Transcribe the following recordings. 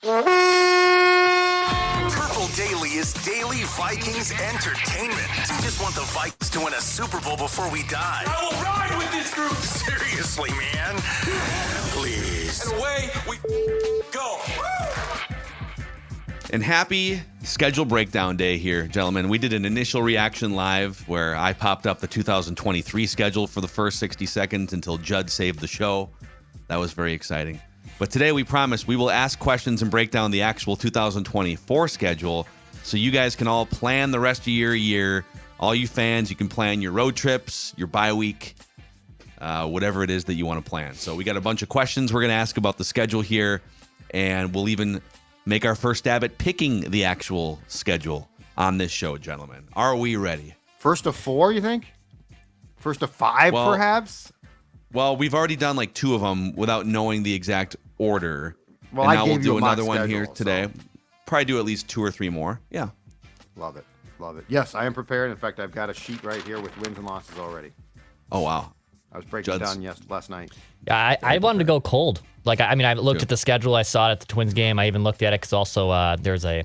Purple Daily is daily Vikings entertainment. We just want the Vikings to win a Super Bowl before we die. I will ride with this group. Seriously, man. Please. And away we go. And happy schedule breakdown day here, gentlemen. We did an initial reaction live where I popped up the 2023 schedule for the first 60 seconds until Judd saved the show. That was very exciting. But today we promise we will ask questions and break down the actual 2024 schedule so you guys can all plan the rest of your year. All you fans, you can plan your road trips, your bye week, whatever it is that you want to plan. So we got a bunch of questions we're going to ask about the schedule here, and we'll even make our first stab at picking the actual schedule on this show, gentlemen. Are we ready? First of 4, you think? First of 5, perhaps? Well, we've already done like 2 of them without knowing the exact order. Well, and I now gave we'll you do a mock another one here schedule, today. so. Probably do at least 2 or 3 more. Yeah. Love it. Love it. Yes, I am prepared. In fact, I've got a sheet right here with wins and losses already. Oh, wow. I was breaking it down last night. Yeah, I wanted to go cold. Like, I mean, I looked at the schedule. I saw it at the Twins game. I even looked at it because also there's a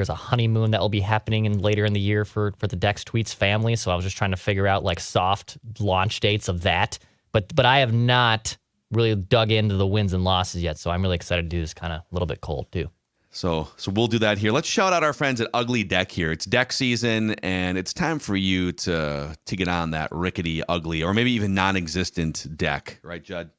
honeymoon that will be happening later in the year for the Dex Tweets family. So I was just trying to figure out like soft launch dates of that. But I have not really dug into the wins and losses yet. So I'm really excited to do this kind of a little bit cold too. So we'll do that here. Let's shout out our friends at Ugly Deck here. It's deck season, and it's time for you to get on that rickety, ugly, or maybe even non-existent deck. Right, Judd?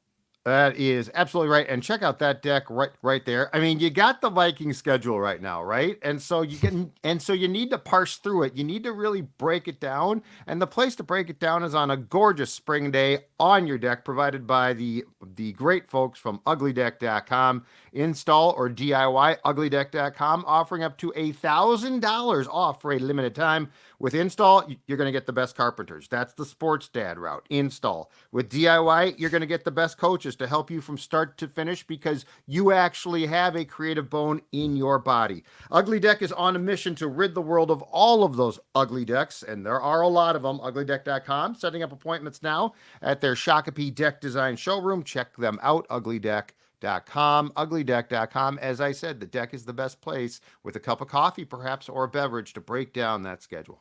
That is absolutely right. And check out that deck right there. I mean, you got the Vikings schedule right now, right? And so you need to parse through it. You need to really break it down. And the place to break it down is on a gorgeous spring day on your deck, provided by the great folks from uglydeck.com. Install or DIY, uglydeck.com, offering up to $1,000 off for a limited time. With install, you're going to get the best carpenters. That's the sports dad route. Install. With DIY, you're going to get the best coaches to help you from start to finish because you actually have a creative bone in your body. Ugly Deck is on a mission to rid the world of all of those ugly decks, and there are a lot of them. Uglydeck.com, setting up appointments now at their Shakopee Deck Design showroom. Check them out, uglydeck.com. As I said, the deck is the best place with a cup of coffee, perhaps, or a beverage to break down that schedule.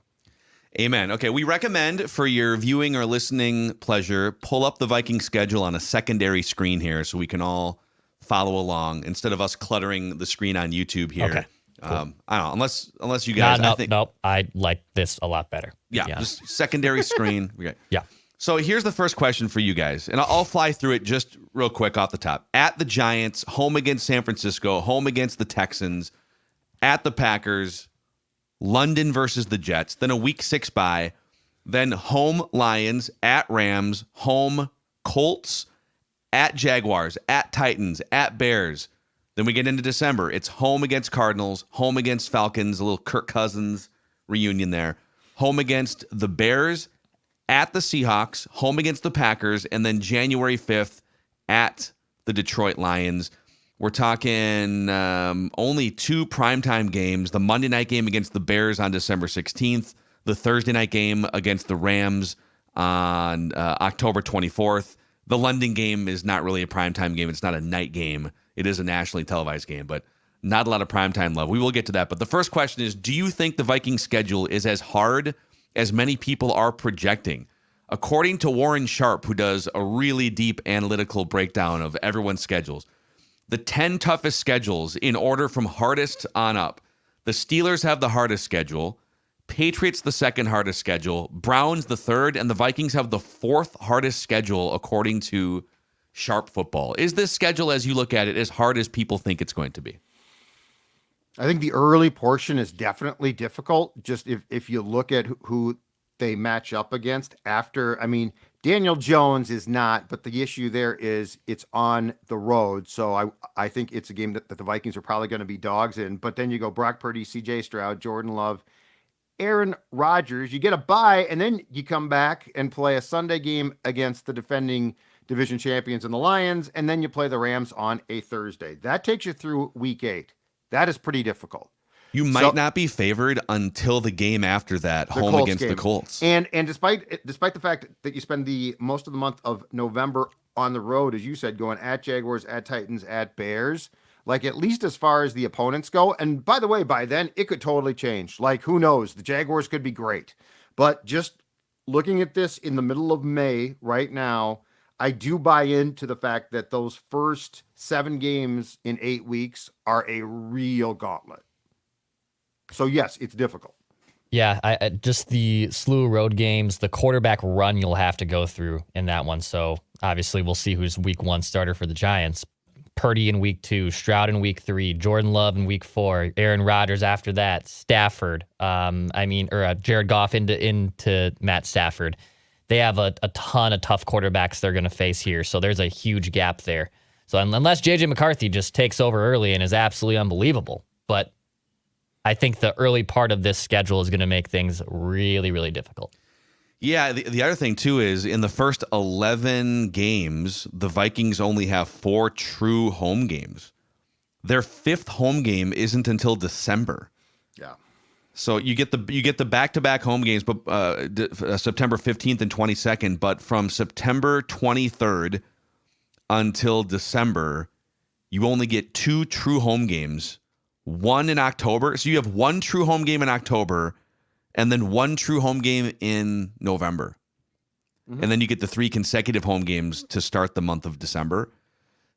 Amen. Okay, we recommend for your viewing or listening pleasure, pull up the Viking schedule on a secondary screen here so we can all follow along instead of us cluttering the screen on YouTube here. Okay. Cool. I don't know, unless you guys... I like this a lot better. Yeah, just secondary screen. Okay. Yeah. So here's the first question for you guys, and I'll fly through it just real quick off the top. At the Giants, home against San Francisco, home against the Texans, at the Packers, London versus the Jets, then a week 6 bye, then home Lions, at Rams, home Colts, at Jaguars, at Titans, at Bears. Then we get into December. It's home against Cardinals, home against Falcons, a little Kirk Cousins reunion there, home against the Bears, at the Seahawks, home against the Packers, and then January 5th at the Detroit Lions. We're talking only 2 primetime games, the Monday night game against the Bears on December 16th, the Thursday night game against the Rams on October 24th. The London game is not really a primetime game. It's not a night game. It is a nationally televised game, but not a lot of primetime love. We will get to that. But the first question is, do you think the Viking schedule is as hard as many people are projecting? According to Warren Sharp, who does a really deep analytical breakdown of everyone's schedules, the 10 toughest schedules in order from hardest on up. The Steelers have the hardest schedule, Patriots the second hardest schedule, Browns the third, and the Vikings have the 4th hardest schedule according to Sharp Football. Is this schedule, as you look at it, as hard as people think it's going to be? I think the early portion is definitely difficult. Just if you look at who they match up against after, I mean, Daniel Jones is not, but the issue there is it's on the road. So I think it's a game that the Vikings are probably going to be dogs in. But then you go Brock Purdy, CJ Stroud, Jordan Love, Aaron Rodgers. You get a bye, and then you come back and play a Sunday game against the defending division champions and the Lions, and then you play the Rams on a Thursday. That takes you through week 8. That is pretty difficult. You might not be favored until the game after that, home against the Colts. And despite the fact that you spend the most of the month of November on the road, as you said, going at Jaguars, at Titans, at Bears, like at least as far as the opponents go. And by the way, by then it could totally change. Like who knows? The Jaguars could be great. But just looking at this in the middle of May right now, I do buy into the fact that those first 7 games in 8 weeks are a real gauntlet. So yes, it's difficult. Yeah, I just the slew of road games, the quarterback run you'll have to go through in that one. So obviously we'll see who's week 1 starter for the Giants. Purdy in week 2, Stroud in week 3, Jordan Love in week 4, Aaron Rodgers after that, Stafford. Jared Goff into Matt Stafford. They have a ton of tough quarterbacks they're going to face here. So there's a huge gap there. So unless JJ McCarthy just takes over early and is absolutely unbelievable, but I think the early part of this schedule is going to make things really, really difficult. Yeah, the other thing, too, is in the first 11 games, the Vikings only have 4 true home games. Their 5th home game isn't until December. Yeah. So you get the back-to-back home games, but September 15th and 22nd, but from September 23rd until December, you only get 2 true home games. 1 in October. So you have 1 true home game in October and then 1 true home game in November. Mm-hmm. And then you get the 3 consecutive home games to start the month of December.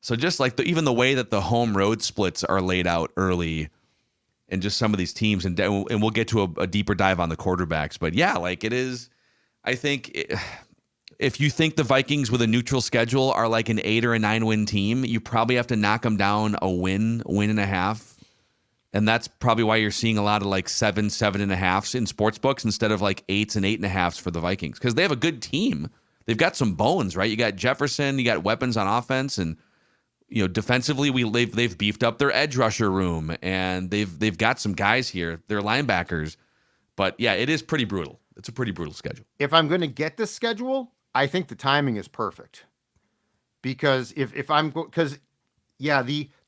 So just like even the way that the home road splits are laid out early and just some of these teams, and we'll get to a deeper dive on the quarterbacks. But yeah, like it is, I think if you think the Vikings with a neutral schedule are like an 8 or a 9 win team, you probably have to knock them down a win and a half. And that's probably why you're seeing a lot of like 7, 7.5s in sports books instead of like 8s and 8.5s for the Vikings, because they have a good team. They've got some bones, right? You got Jefferson, you got weapons on offense, and defensively they've beefed up their edge rusher room, and they've got some guys here. They're linebackers, but yeah, it is pretty brutal. It's a pretty brutal schedule. If I'm going to get this schedule, I think the timing is perfect, because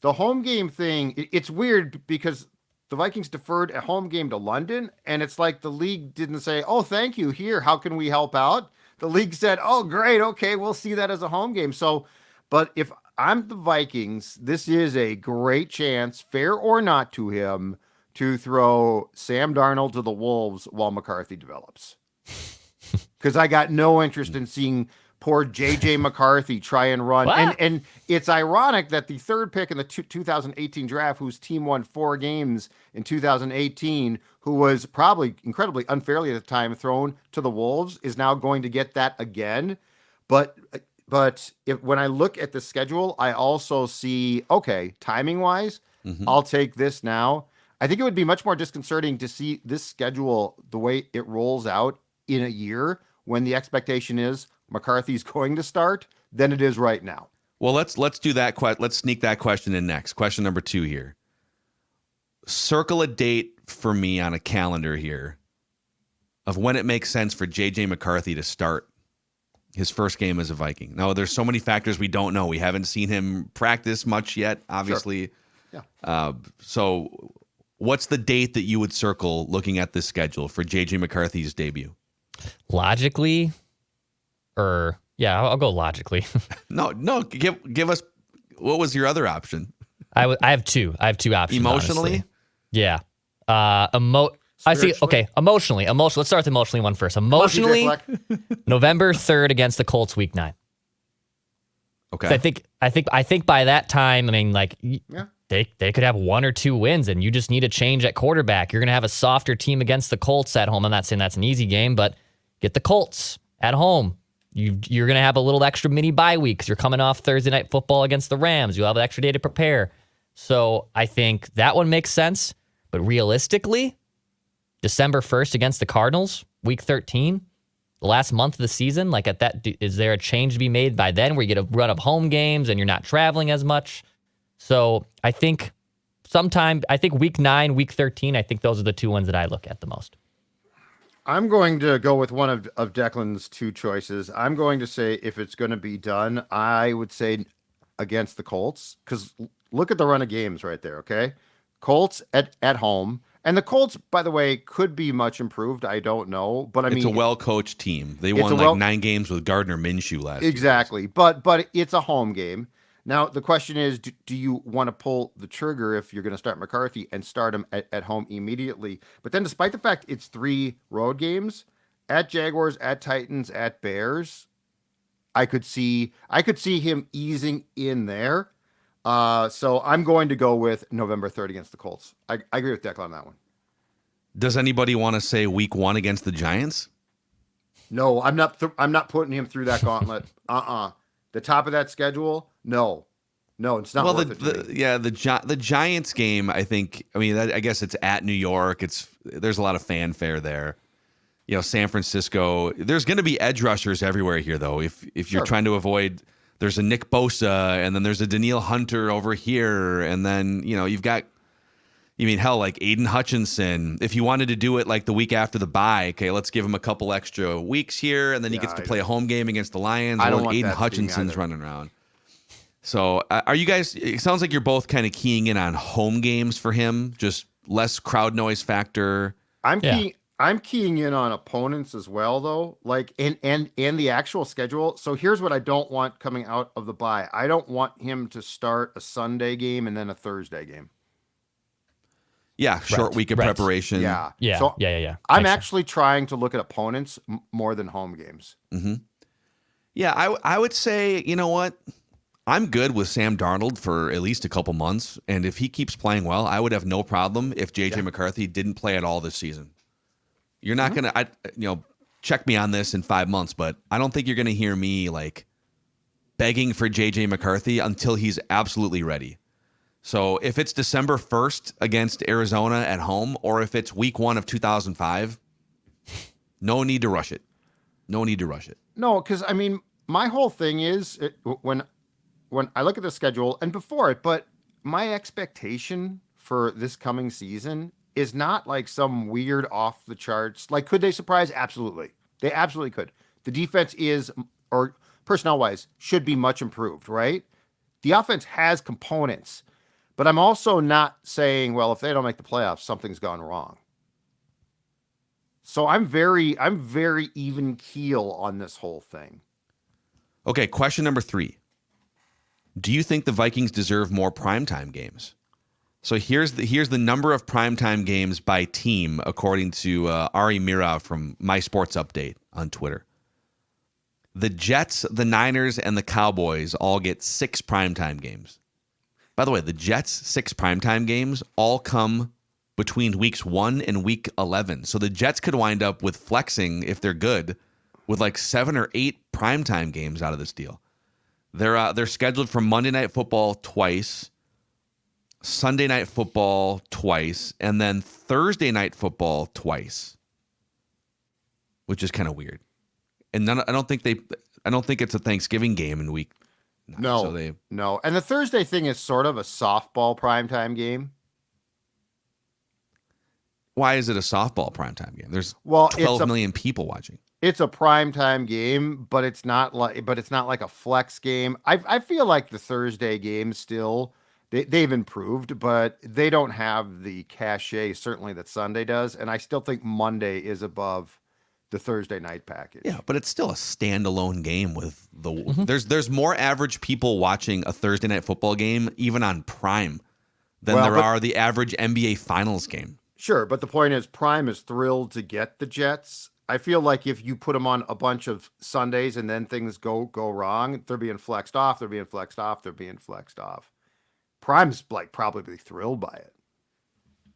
the home game thing, it's weird because the Vikings deferred a home game to London, and it's like the league didn't say, oh, thank you, here, how can we help out? The league said, oh, great, okay, we'll see that as a home game. So, but if I'm the Vikings, this is a great chance, fair or not to him, to throw Sam Darnold to the Wolves while McCarthy develops. Because I got no interest in seeing poor JJ McCarthy try and run. And it's ironic that the 3rd pick in the 2018 draft, whose team won 4 games in 2018, who was probably incredibly unfairly at the time thrown to the Wolves, is now going to get that again. But when I look at the schedule, I also see, okay, timing wise, I'll take this now. I think it would be much more disconcerting to see this schedule the way it rolls out in a year when the expectation is McCarthy's going to start than it is right now. Well, let's do that. Let's sneak that question in next. Question number 2 here. Circle a date for me on a calendar here of when it makes sense for JJ McCarthy to start his first game as a Viking. Now, there's so many factors we don't know. We haven't seen him practice much yet, obviously. Sure. Yeah. So what's the date that you would circle looking at this schedule for JJ McCarthy's debut? Logically, I'll go logically. No, give us, what was your other option? I have 2. I have 2 options. Emotionally? Honestly. Yeah. I see. Okay. Emotionally. Let's start with the emotionally one first. Emotionally, November 3rd against the Colts, week 9. Okay. So I think by that time, I mean, like, they could have 1 or 2 wins, and you just need a change at quarterback. You're going to have a softer team against the Colts at home. I'm not saying that's an easy game, but get the Colts at home. You're going to have a little extra mini bye week because you're coming off Thursday Night Football against the Rams. You'll have an extra day to prepare. So I think that one makes sense. But realistically, December 1st against the Cardinals, week 13, the last month of the season, like at that, is there a change to be made by then where you get a run of home games and you're not traveling as much? So I think week 9, week 13, I think those are the 2 ones that I look at the most. I'm going to go with one of Declan's 2 choices. I'm going to say if it's going to be done, I would say against the Colts, because look at the run of games right there, okay? Colts at home. And the Colts, by the way, could be much improved. I don't know. But I mean, it's a well-coached team. They won 9 games with Gardner Minshew last year. Exactly. But it's a home game. Now, the question is, do you want to pull the trigger if you're going to start McCarthy and start him at home immediately? But then despite the fact it's 3 road games, at Jaguars, at Titans, at Bears, I could see him easing in there. So I'm going to go with November 3rd against the Colts. I agree with Declan on that one. Does anybody want to say week 1 against the Giants? No, I'm not putting him through that gauntlet. The top of that schedule, no, it's not worth it to me. The Giants game, I think. I mean, I guess it's at New York. There's a lot of fanfare there. San Francisco. There's going to be edge rushers everywhere here, though. If you're trying to avoid, there's a Nick Bosa, and then there's a Danielle Hunter over here, and then you've got. Like Aiden Hutchinson. If you wanted to do it like the week after the bye, okay, let's give him a couple extra weeks here, and then he gets to play a home game against the Lions. I don't want Aiden Hutchinson's running around. So are you guys, it sounds like you're both kind of keying in on home games for him, just less crowd noise factor. I'm keying in on opponents as well, though, like and the actual schedule. So here's what I don't want coming out of the bye. I don't want him to start a Sunday game and then a Thursday game. Yeah, short week of preparation. Yeah. So I'm actually trying to look at opponents more than home games. Mm-hmm. Yeah, I would say, you know what? I'm good with Sam Darnold for at least a couple months, and if he keeps playing well, I would have no problem if JJ McCarthy didn't play at all this season. You're not going to, check me on this in 5 months, but I don't think you're going to hear me like begging for JJ McCarthy until he's absolutely ready. So if it's December 1st against Arizona at home, or if it's week 1 of 2005, no need to rush it. No, because my whole thing is when I look at the schedule and before it, but my expectation for this coming season is not like some weird off the charts. Like, could they surprise? Absolutely. They absolutely could. The defense is, or personnel wise, should be much improved, right? The offense has components. But I'm also not saying, well, if they don't make the playoffs, something's gone wrong. So I'm very even keel on this whole thing. Okay, question number 3. Do you think the Vikings deserve more primetime games? So here's the number of primetime games by team, according to Ari Mira from My Sports Update on Twitter. The Jets, the Niners, and the Cowboys all get 6 primetime games. By the way, the Jets' 6 primetime games all come between weeks 1 and week 11. So the Jets could wind up with flexing, if they're good, with like 7 or 8 primetime games out of this deal. They're scheduled for Monday Night Football twice, Sunday Night Football twice, and then Thursday Night Football twice, which is kind of weird. And I don't think it's a Thanksgiving game in week. No. And the Thursday thing is sort of a softball primetime game. Why is it a softball primetime game? There's 12 million people watching. It's a primetime game, but it's not like a flex game. I feel like the Thursday games still they've improved, but they don't have the cachet certainly that Sunday does. And I still think Monday is above the Thursday night package. Yeah, but it's still a standalone game with there's more average people watching a Thursday night football game even on Prime than there are the average NBA Finals game. Sure, but the point is Prime is thrilled to get the Jets. I feel like if you put them on a bunch of Sundays and then things go wrong, they're being flexed off. Prime's like probably thrilled by it.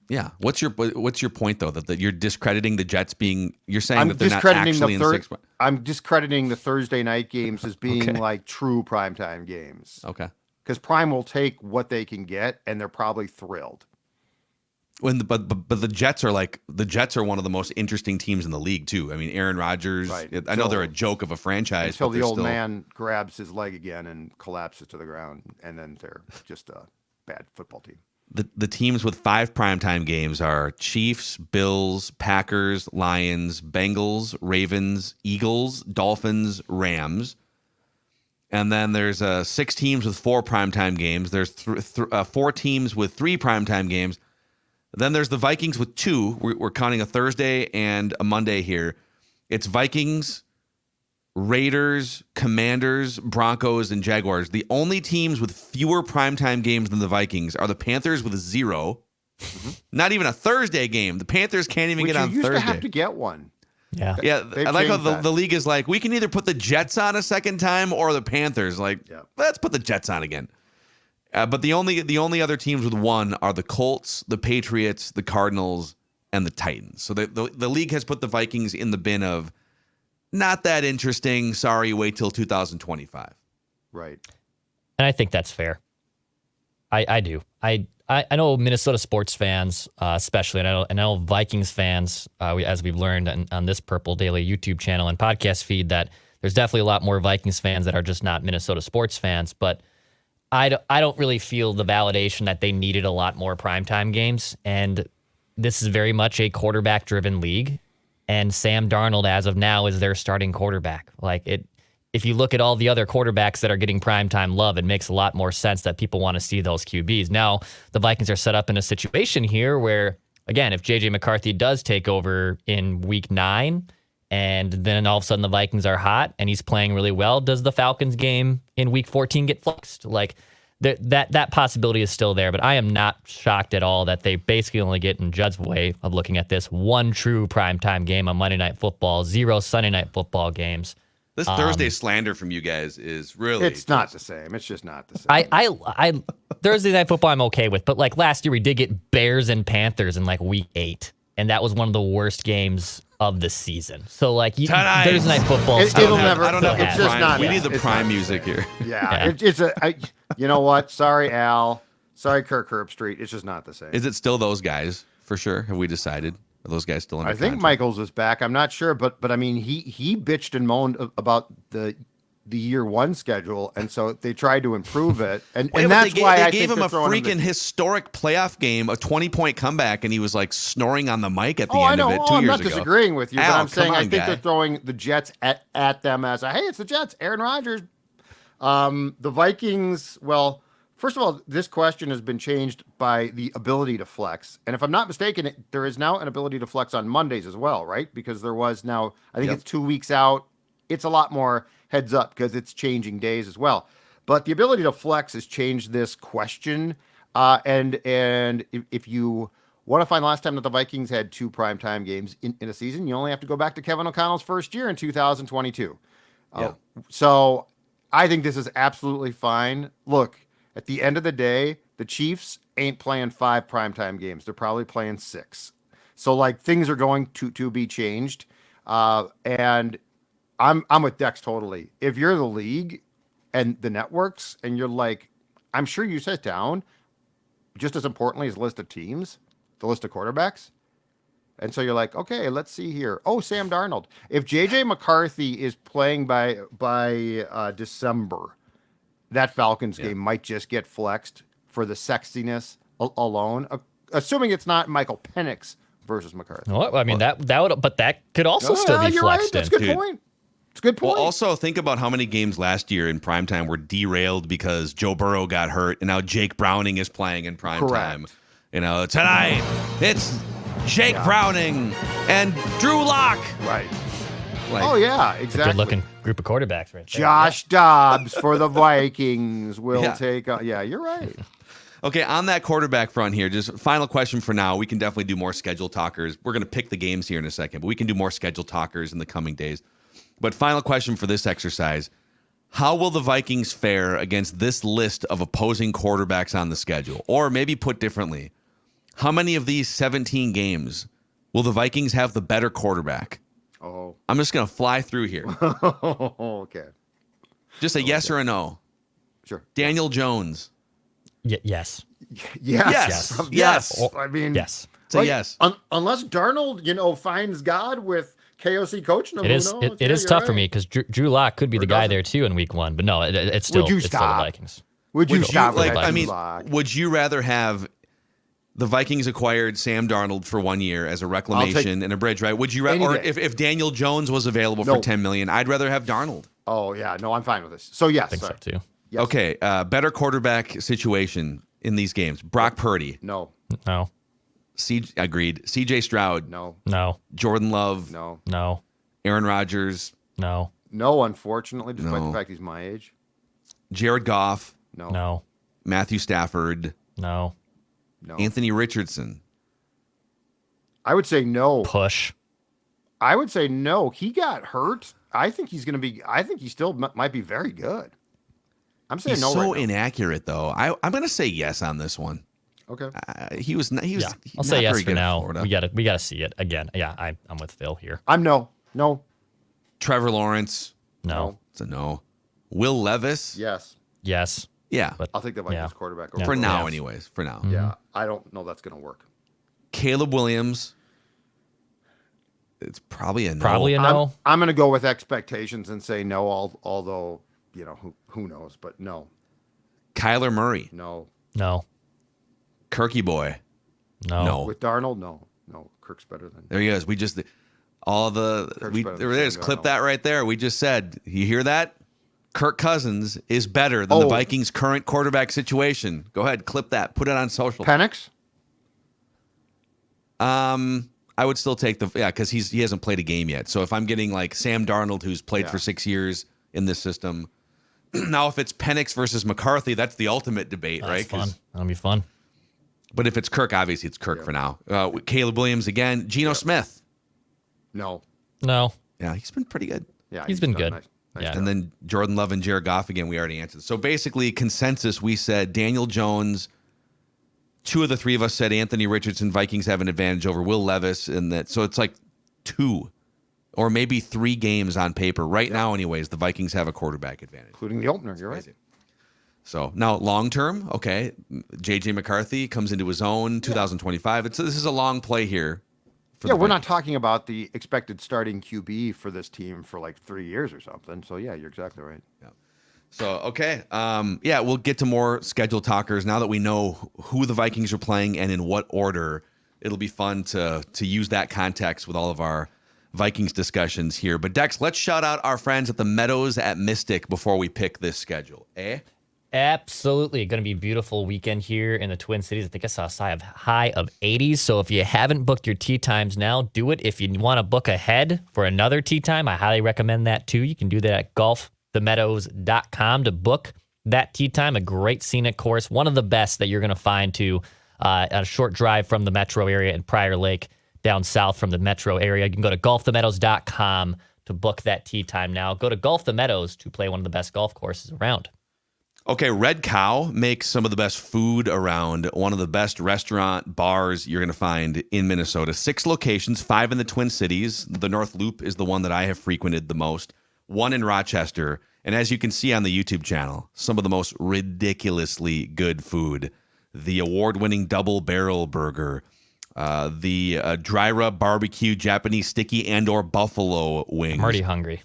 Yeah. What's your point though? That you're discrediting the Jets being? You're saying that they're not actually in 6. I'm discrediting the Thursday night games as being like true primetime games. Okay. Because Prime will take what they can get, and they're probably thrilled. But the Jets are one of the most interesting teams in the league too. I mean, Aaron Rodgers. Right. I know they're a joke of a franchise until the old man grabs his leg again and collapses to the ground, and then they're just a bad football team. The teams with 5 primetime games are Chiefs, Bills, Packers, Lions, Bengals, Ravens, Eagles, Dolphins, Rams. And then there's 6 teams with 4 primetime games. There's 4 teams with 3 primetime games. Then there's the Vikings with 2. We're counting a Thursday and a Monday here. It's Vikings, Raiders, Commanders, Broncos, and Jaguars. The only teams with fewer primetime games than the Vikings are the Panthers with 0. Not even a Thursday game. The Panthers can't even get on you used Thursday. to have to get one. Yeah. Yeah, They've I like how changed that. the league is like, we can either put the Jets on a second time or the Panthers. Like, let's put the Jets on again. But the only other teams with 1 are the Colts, the Patriots, the Cardinals, and the Titans. So the league has put the Vikings in the bin of not that interesting. Sorry, wait till 2025. Right. And I think that's fair. I do. I know Minnesota sports fans, especially, and I know Vikings fans, as we've learned on this Purple Daily YouTube channel and podcast feed, that there's definitely a lot more Vikings fans that are just not Minnesota sports fans. But I don't really feel the validation that they needed a lot more primetime games. And this is very much a quarterback-driven league. And Sam Darnold, as of now, is their starting quarterback. If you look at all the other quarterbacks that are getting primetime love, it makes a lot more sense that people want to see those QBs. Now, the Vikings are set up in a situation here where, again, if JJ McCarthy does take over in week 9, and then all of a sudden the Vikings are hot and he's playing really well, does the Falcons game in week 14 get flexed? That possibility is still there, but I am not shocked at all that they basically only get, in Judd's way of looking at this, 1 true primetime game on Monday Night Football, 0 Sunday Night Football games. This Thursday slander from you guys is really... It's not the same. It's just not the same. I Thursday Night Football I'm okay with, but last year we did get Bears and Panthers in week 8, and that was one of the worst games of the season. So Thursday Night Football... It'll never... I don't have it's the just prime. not... We need the it's prime not- music here. Yeah. You know what? Sorry, Al. Sorry, Kirk Herbstreit. It's just not the same. Is it still those guys, for sure? Have we decided? Are those guys still under I think contract? Michaels is back. I'm not sure, but I mean, he bitched and moaned about the year 1 schedule, and so they tried to improve it, and that's why they I gave think him a they're throwing freaking historic playoff game, a 20-point comeback, and he was snoring on the mic at the I end know. of it 2 I'm years not ago. disagreeing with you, but Al, I'm saying come I on, think guy. they're throwing the Jets at them as hey, it's the Jets, Aaron Rodgers. The Vikings, well, first of all, this question has been changed by the ability to flex. And if I'm not mistaken, there is now an ability to flex on Mondays as well, right? Because there was now, I think it's 2 weeks out. It's a lot more heads up because it's changing days as well. But the ability to flex has changed this question. And if you want to find the last time that the Vikings had 2 primetime games in a season, you only have to go back to Kevin O'Connell's first year in 2022. So I think this is absolutely fine. Look, at the end of the day, the Chiefs ain't playing 5 primetime games. They're probably playing 6. So things are going to be changed. And I'm with Dex totally. If you're the league and the networks and you're I'm sure you sit down, just as importantly as the list of teams, the list of quarterbacks. And so you're okay, let's see here. Oh, Sam Darnold. If JJ McCarthy is playing by December, that Falcons game might just get flexed for the sexiness alone, assuming it's not Michael Penix versus McCarthy. Well, I mean, that would, but that could also still be you're flexed right. That's in. a good point. It's a good point. Well, also think about how many games last year in primetime were derailed because Joe Burrow got hurt, and now Jake Browning is playing in primetime. Tonight it's Jake Browning and Drew Lock. Right. Oh, yeah, exactly. Good-looking group of quarterbacks right there. Josh Dobbs for the Vikings will take – yeah, you're right. Okay, on that quarterback front here, just final question for now. We can definitely do more schedule talkers. We're going to pick the games here in a second, but we can do more schedule talkers in the coming days. But final question for this exercise. How will the Vikings fare against this list of opposing quarterbacks on the schedule? Or maybe put differently, how many of these 17 games will the Vikings have the better quarterback? Oh. I'm just going to fly through here. Okay. Just a yes or a no. Sure. Daniel Jones. Yes. Yes. Yes. I mean, Yes. It's a yes. Unless Darnold, finds God with KOC coaching him, It is. who knows? It is You're tough for right. me because Drew Lock could be the guy there too in week 1, but no, it's still you it's still stop? the Vikings. Would you stop with that I mean, Lock? would you rather have the Vikings acquired Sam Darnold for 1 year as a reclamation and a bridge, right? Would you rather, or if Daniel Jones was available for $10 million, I'd rather have Darnold. Oh yeah, no, I'm fine with this. So yes, I think so too. Yes. Okay, better quarterback situation in these games. Brock Purdy. No, Agreed. CJ Stroud. no, No. Jordan Love. no, No. Aaron Rodgers. No. No, unfortunately, despite No. the fact he's my age. Jared Goff, No. No. Matthew Stafford, No. No. Anthony Richardson. I would say no. Push. I would say no. He got hurt. I think he's going to be. I think he still might be very good. I'm saying He's no. so right now. inaccurate, though. I'm going to say yes on this one. Okay. He was not I'll say yes very for good at now. Florida. We gotta see it again. Yeah, I'm with Phil here. I'm no. No. Trevor Lawrence. No. It's a no. Will Levis. Yes. Yes. Yeah. But I'll take the Vikings Yeah. quarterback Yeah. over. For now, Yeah. anyways. For now. Yeah. I don't know that's going to work. Caleb Williams. It's probably a no. Probably a no. I'm going to go with expectations and say no. Although who knows, but no. Kyler Murray. No. No. Kirky boy. No. No. With Darnold, no. Kirk's better than. There he is. We just all the Kirk's we better there than it is. Sam Clip Darnold. that right there. We just said. You hear that? Kirk Cousins is better than the Oh. Vikings' current quarterback situation. Go ahead, clip that. Put it on social. Penix? I would still take because he hasn't played a game yet. So if I'm getting like Sam Darnold, who's played Yeah. for 6 years in this system, now if it's Penix versus McCarthy, that's the ultimate debate, That's right? fun. That'll be fun. But if it's Kirk, obviously it's Kirk for now. Caleb Williams again. Geno Smith. No. No. Yeah, he's been pretty good. Yeah. He's been done good. Nice Yeah. job. And then Jordan Love and Jared Goff again. We already answered. So basically, consensus. We said Daniel Jones. 2 of the 3 of us said Anthony Richardson. Vikings have an advantage over Will Levis, and that. So it's like 2, or maybe 3 games on paper right now. Anyways, the Vikings have a quarterback advantage. Including the opener. You're right. Crazy. So now long term, okay. JJ McCarthy comes into his own 2025. This is a long play here. For Yeah, the we're not Vikings. talking about the expected starting QB for this team for like 3 years or something. So yeah, you're exactly right. So, okay. Yeah, we'll get to more schedule talkers. Now that we know who the Vikings are playing and in what order, it'll be fun to use that context with all of our Vikings discussions here. But, Dex, let's shout out our friends at the Meadows at Mystic before we pick this schedule. Absolutely. Going to be a beautiful weekend here in the Twin Cities. I think I saw a high of 80s. So if you haven't booked your tee times now, do it. If you want to book ahead for another tee time, I highly recommend that too. You can do that at golfthemeadows.com to book that tee time. A great scenic course, one of the best that you're going to find too, at a short drive from the metro area in Prior Lake, down south from the metro area. You can go to golfthemeadows.com to book that tee time now. Go to Golf the Meadows to play one of the best golf courses around. Okay, Red Cow makes some of the best food around, one of the best restaurant bars you're going to find in Minnesota. 6 locations, 5 in the Twin Cities. The North Loop is the one that I have frequented the most. 1 in Rochester. And as you can see on the YouTube channel, some of the most ridiculously good food. The award-winning double barrel burger, the dry rub barbecue Japanese sticky and or buffalo wings. I'm already hungry.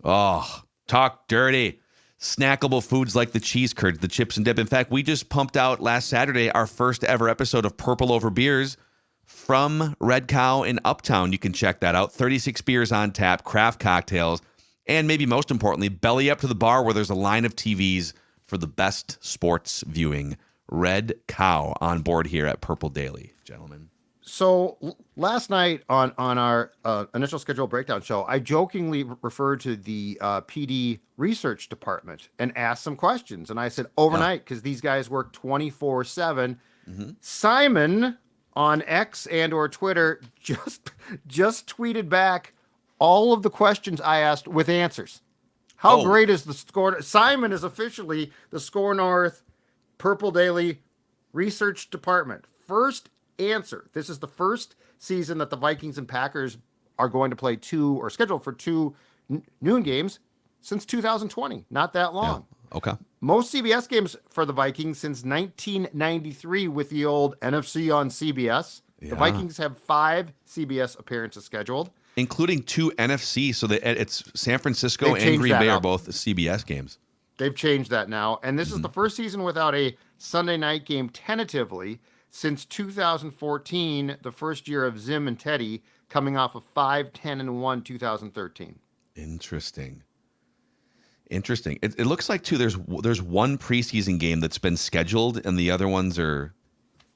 Oh, talk dirty. Snackable foods like the cheese curds, the chips and dip. In fact, we just pumped out last Saturday our first ever episode of Purple Over Beers from Red Cow in Uptown. You can check that out. 36 beers on tap, craft cocktails, and maybe most importantly, belly up to the bar where there's a line of TVs for the best sports viewing. Red Cow on board here at Purple Daily, gentlemen. So last night on our initial schedule breakdown show, I jokingly referred to the PD research department and asked some questions. And I said overnight, because these guys work 24/7. Simon on X and or Twitter just tweeted back all of the questions I asked with answers. How great is the Score? Simon is officially the Score North Purple Daily research department. First answer. This is the first season that the Vikings and Packers are going to play 2 or scheduled for 2 noon games since 2020. Not that long. Yeah. Okay. Most CBS games for the Vikings since 1993 with the old NFC on CBS. Yeah. The Vikings have 5 CBS appearances scheduled. Including 2 NFC, so that it's San Francisco They've and changed Green that Bay are up. both CBS games. They've changed that now. And this is the first season without a Sunday night game tentatively since 2014, the first year of Zim and Teddy, coming off of 5-10-1 2013. Interesting. It looks like too. There's one preseason game that's been scheduled, and the other ones are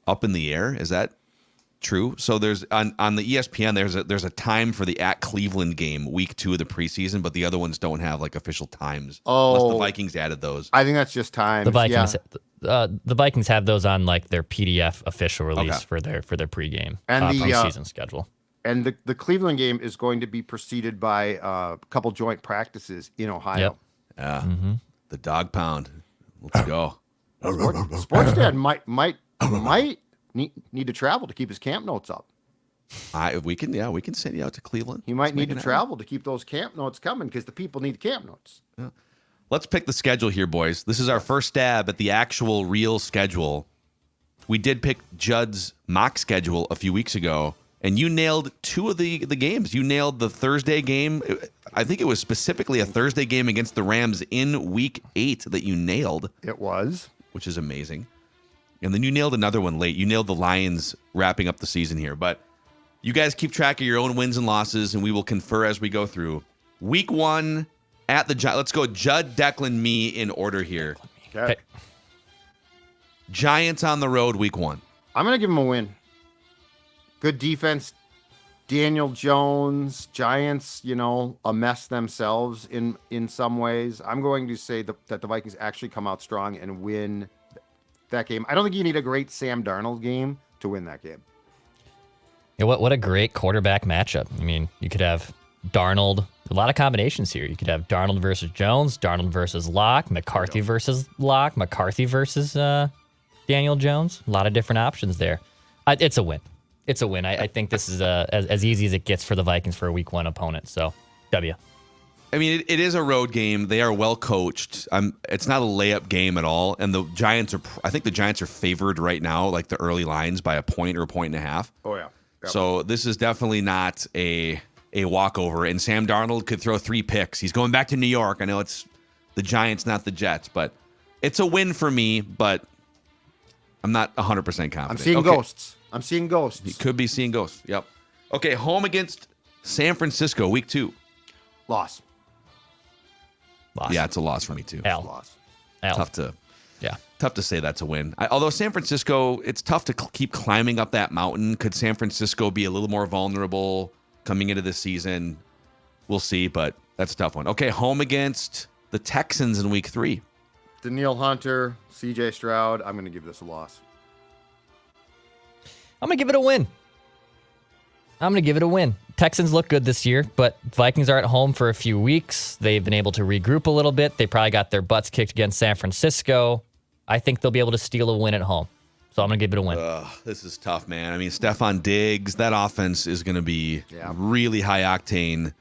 up in the air. Is that true. So there's on the ESPN there's a time for the at Cleveland game, week 2 of the preseason, but the other ones don't have like official times. Unless the Vikings added those. I think that's just time. The Vikings, the Vikings have those on like their PDF official release for their pregame and the preseason schedule. And the Cleveland game is going to be preceded by a couple joint practices in Ohio. Yeah, the dog pound. Let's go. Sports Dad might need to travel to keep his camp notes up. We can send you out to Cleveland. He might need to travel to keep those camp notes coming because the people need the camp notes. Yeah. Let's pick the schedule here, boys. This is our first stab at the actual real schedule. We did pick Judd's mock schedule a few weeks ago, and you nailed 2 of the games. You nailed the Thursday game. I think it was specifically a Thursday game against the Rams in week 8 that you nailed. It was. Which is amazing. And then you nailed another one late. You nailed the Lions wrapping up the season here. But you guys keep track of your own wins and losses, and we will confer as we go through. Week 1 at the Giants. Let's go Judd, Declan, me in order here. Okay. Giants on the road, week 1. I'm going to give them a win. Good defense. Daniel Jones. Giants, a mess themselves in some ways. I'm going to say that the Vikings actually come out strong and win that game. I don't think you need a great Sam Darnold game to win that game. Yeah, what a great quarterback matchup. I mean, you could have Darnold, a lot of combinations here. You could have Darnold versus Jones, Darnold versus Locke, McCarthy versus Locke, McCarthy versus Daniel Jones. A lot of different options there. It's a win. It's a win. I think this is as easy as it gets for the Vikings for a week 1 opponent. So, W. I mean, it is a road game. They are well coached. It's not a layup game at all. And the Giants I think the Giants are favored right now, like the early lines, by a point or a point and a half. Oh, yeah. Yep. So this is definitely not a walkover. And Sam Darnold could throw 3 picks. He's going back to New York. I know it's the Giants, not the Jets, but it's a win for me, but I'm not 100% confident. I'm seeing ghosts. I'm seeing ghosts. He could be seeing ghosts. Yep. Okay, home against San Francisco, week 2. Loss. Yeah, it's a loss for me too. Loss. Tough to say that's a win. Although San Francisco, it's tough to keep climbing up that mountain. Could San Francisco be a little more vulnerable coming into this season? We'll see, but that's a tough one. Okay, home against the Texans in week 3. Danielle Hunter, CJ Stroud. I'm going to give this a loss. I'm going to give it a win. Texans look good this year, but Vikings are at home for a few weeks. They've been able to regroup a little bit. They probably got their butts kicked against San Francisco. I think they'll be able to steal a win at home. So I'm going to give it a win. This is tough, man. I mean, Stephon Diggs, that offense is going to be really high octane.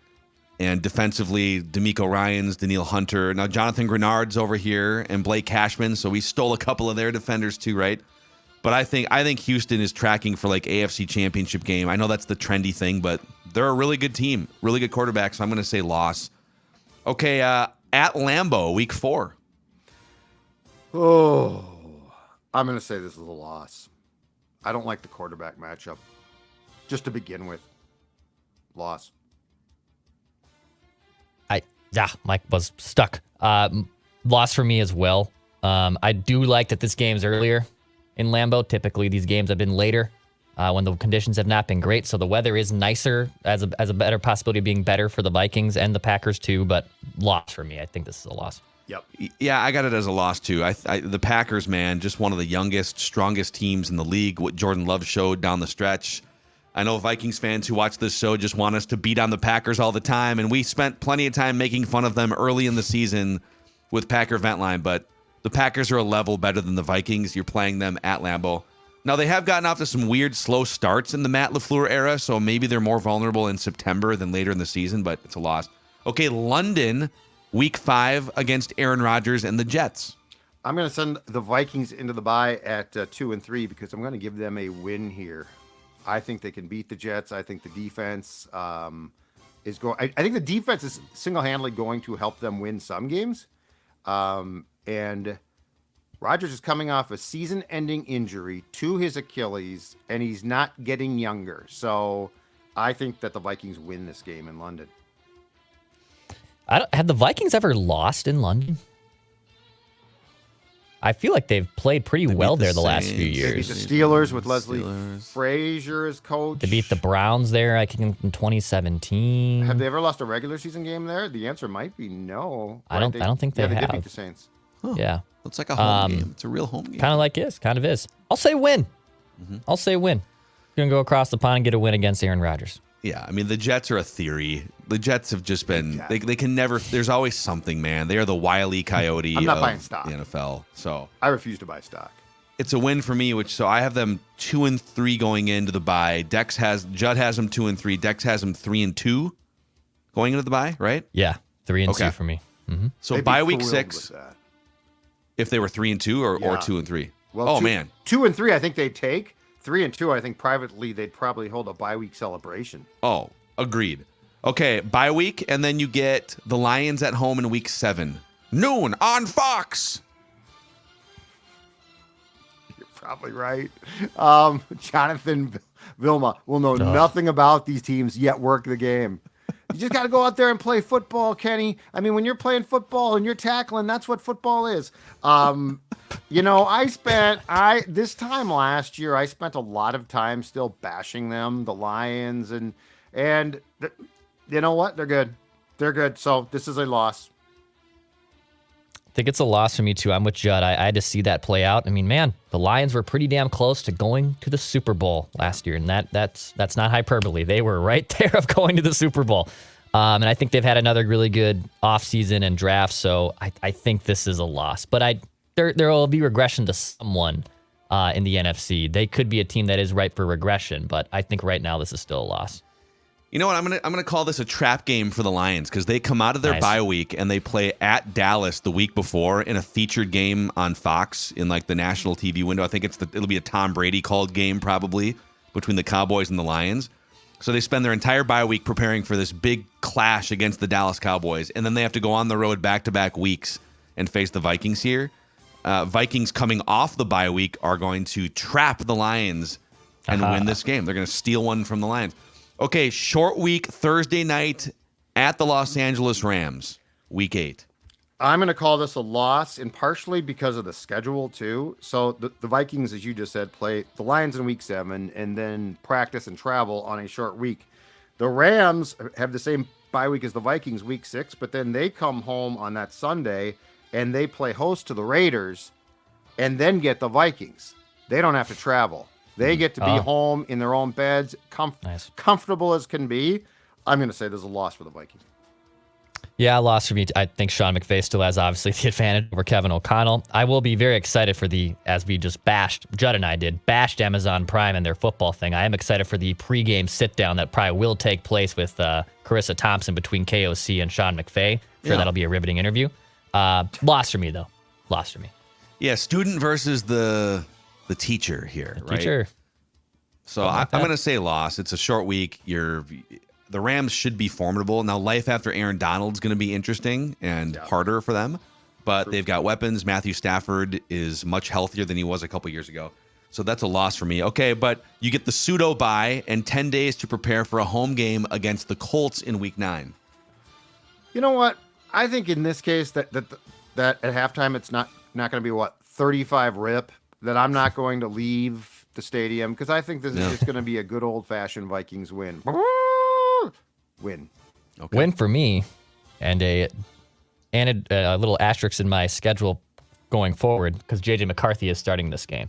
And defensively, D'Amico Ryans, Danielle Hunter. Now, Jonathan Grenard's over here and Blake Cashman. So we stole a couple of their defenders too, right? But I think Houston is tracking for like AFC Championship game. I know that's the trendy thing, but they're a really good team, really good quarterback. So I'm going to say loss. Okay, at Lambeau, week 4. Oh, I'm going to say this is a loss. I don't like the quarterback matchup. Just to begin with, loss. Mike was stuck. Loss for me as well. I do like that this game's earlier in Lambeau. Typically, these games have been later when the conditions have not been great. So the weather is nicer, as a better possibility of being better for the Vikings and the Packers too. But loss for me. I think this is a loss. Yep. Yeah, I got it as a loss too. The Packers, man, just one of the youngest, strongest teams in the league. What Jordan Love showed down the stretch. I know Vikings fans who watch this show just want us to beat on the Packers all the time, and we spent plenty of time making fun of them early in the season with Packer Ventline, but the Packers are a level better than the Vikings. You're playing them at Lambeau. Now, they have gotten off to some weird, slow starts in the Matt LaFleur era, so maybe they're more vulnerable in September than later in the season, but it's a loss. Okay, London, week 5 against Aaron Rodgers and the Jets. I'm going to send the Vikings into the bye at 2 and 3 because I'm going to give them a win here. I think they can beat the Jets. I think the defense is going. I think the defense is single-handedly going to help them win some games. And Rodgers is coming off a season-ending injury to his Achilles, and he's not getting younger. So I think that the Vikings win this game in London. Have the Vikings ever lost in London? I feel like they've played pretty well beat the there the last few Saints. They beat years. the Steelers with Leslie Steelers. Frazier as coach. They beat the Browns there, I think, in 2017. Have they ever lost a regular season game there? The answer might be no. I don't think they did have. beat the Saints. Yeah. It's like a home game. It's a real home game. Kind of is. I'll say win. I'll say win. Gonna go across the pond and get a win against Aaron Rodgers. Yeah, I mean, the Jets are a theory. The Jets have just been, they can never, there's always something, man. They are the Wile E. Coyote I'm not of buying stock. the NFL. So I refuse to buy stock. it's a win for me, so I have them 2-3 going into the bye. Judd has them 2-3. Dex has them 3-2 going into the bye, right? Yeah, 3 and Okay. 2 for me. So They'd be bye week thrilled 6, with that. if they were 3-2 or Yeah. 2-3. Well, Oh, two- man. 2 and 3, I think they'd take. 3 and 2, I think privately they'd probably hold a bye week celebration. Oh, agreed. Okay, bye week, and then you get the Lions at home in week 7. Noon on Fox. You're probably right. Jonathan Vilma will know nothing about these teams, yet work the game. You just got to go out there and play football, Kenny. I mean, when you're playing football and you're tackling, that's what football is. This time last year, I spent a lot of time still bashing them, the Lions, and you know what? They're good. They're good. So this is a loss. I think it's a loss for me too. I'm with Judd. I had to see that play out. I mean, man, the Lions were pretty damn close to going to the Super Bowl last year, and that's not hyperbole. They were right there of going to the Super Bowl. And I think they've had another really good offseason and draft, so I think this is a loss. But there will be regression to someone in the NFC. They could be a team that is ripe for regression, but I think right now this is still a loss. You know what? I'm gonna call this a trap game for the Lions because they come out of their Nice. bye week and they play at Dallas the week before in a featured game on Fox in like the national TV window. I think it'll be a Tom Brady called game probably between the Cowboys and the Lions. So they spend their entire bye week preparing for this big clash against the Dallas Cowboys, and then they have to go on the road back-to-back weeks and face the Vikings here. Vikings coming off the bye week are going to trap the Lions and win this game. They're going to steal one from the Lions. Okay, short week, Thursday night at the Los Angeles Rams, week 8. I'm going to call this a loss, and partially because of the schedule, too. So the Vikings, as you just said, play the Lions in week 7 and then practice and travel on a short week. The Rams have the same bye week as the Vikings, week 6, but then they come home on that Sunday and they play host to the Raiders and then get the Vikings. They don't have to travel. They get to be home in their own beds, Nice. comfortable as can be. I'm going to say there's a loss for the Vikings. Yeah, a loss for me. I think Sean McVay still has obviously the advantage over Kevin O'Connell. I will be very excited for as we just Judd and I bashed Amazon Prime and their football thing. I am excited for the pregame sit-down that probably will take place with Carissa Thompson between KOC and Sean McVay. Sure, that'll be a riveting interview. Loss for me, though. Loss for me. Yeah, student versus the teacher here, right? Teacher. So I'm going to say loss. It's a short week. The Rams should be formidable. Now, life after Aaron Donald's going to be interesting and harder for them, but they've got weapons. Matthew Stafford is much healthier than he was a couple years ago. So that's a loss for me. Okay, but you get the pseudo bye and 10 days to prepare for a home game against the Colts in week 9. You know what? I think in this case that at halftime it's not going to be 35 rip, that I'm not going to leave the stadium because I think this is just going to be a good old-fashioned Vikings win. Win. Okay. Win for me, and a little asterisk in my schedule going forward because JJ McCarthy is starting this game.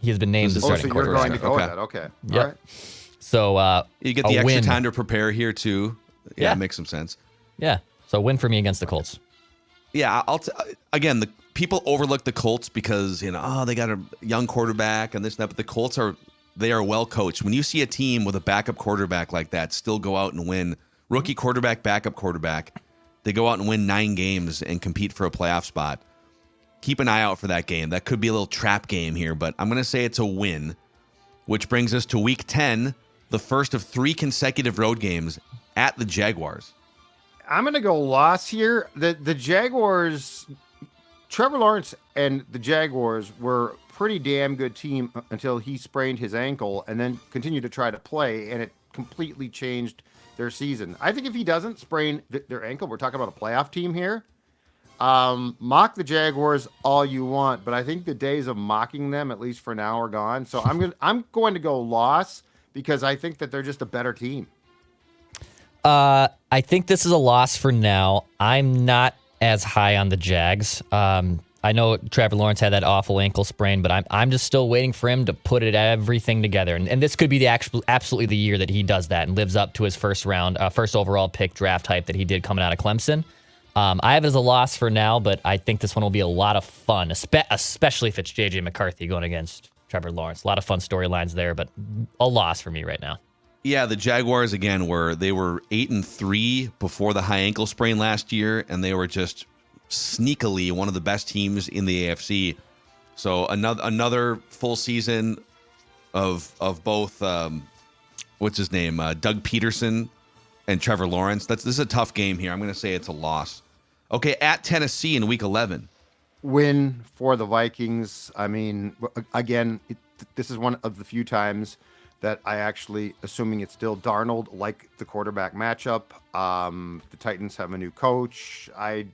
He has been named the So starting you're quarterback. going to go with that. Okay. Yep. All right. So You get a the extra win. time to prepare here, too. Yeah, Yeah. it makes some sense. Yeah. So win for me against the Colts. Yeah, again, the people overlook the Colts because, they got a young quarterback and this and that, but the Colts are well coached. When you see a team with a backup quarterback like that still go out and win, rookie quarterback, backup quarterback, they go out and win 9 games and compete for a playoff spot. Keep an eye out for that game. That could be a little trap game here, but I'm going to say it's a win, which brings us to week 10, the first of 3 consecutive road games at the Jaguars. I'm going to go loss here. The Jaguars, Trevor Lawrence and the Jaguars were a pretty damn good team until he sprained his ankle and then continued to try to play, and it completely changed their season. I think if he doesn't sprain their ankle, we're talking about a playoff team here. Mock the Jaguars all you want, but I think the days of mocking them, at least for now, are gone. So I'm going to go loss because I think that they're just a better team. I think this is a loss for now. I'm not as high on the Jags. I know Trevor Lawrence had that awful ankle sprain, but I'm just still waiting for him to put everything together. And this could be the absolutely the year that he does that and lives up to his first overall pick draft hype that he did coming out of Clemson. I have it as a loss for now, but I think this one will be a lot of fun, especially if it's JJ McCarthy going against Trevor Lawrence. A lot of fun storylines there, but a loss for me right now. Yeah, the Jaguars again were 8-3 before the high ankle sprain last year, and they were just sneakily one of the best teams in the AFC. So another full season of both what's his name, Doug Peterson and Trevor Lawrence. This is a tough game here. I'm going to say it's a loss. Okay, at Tennessee in Week 11. Win for the Vikings. I mean, again, this is one of the few times that I actually, assuming it's still Darnold, like the quarterback matchup. The Titans have a new coach. I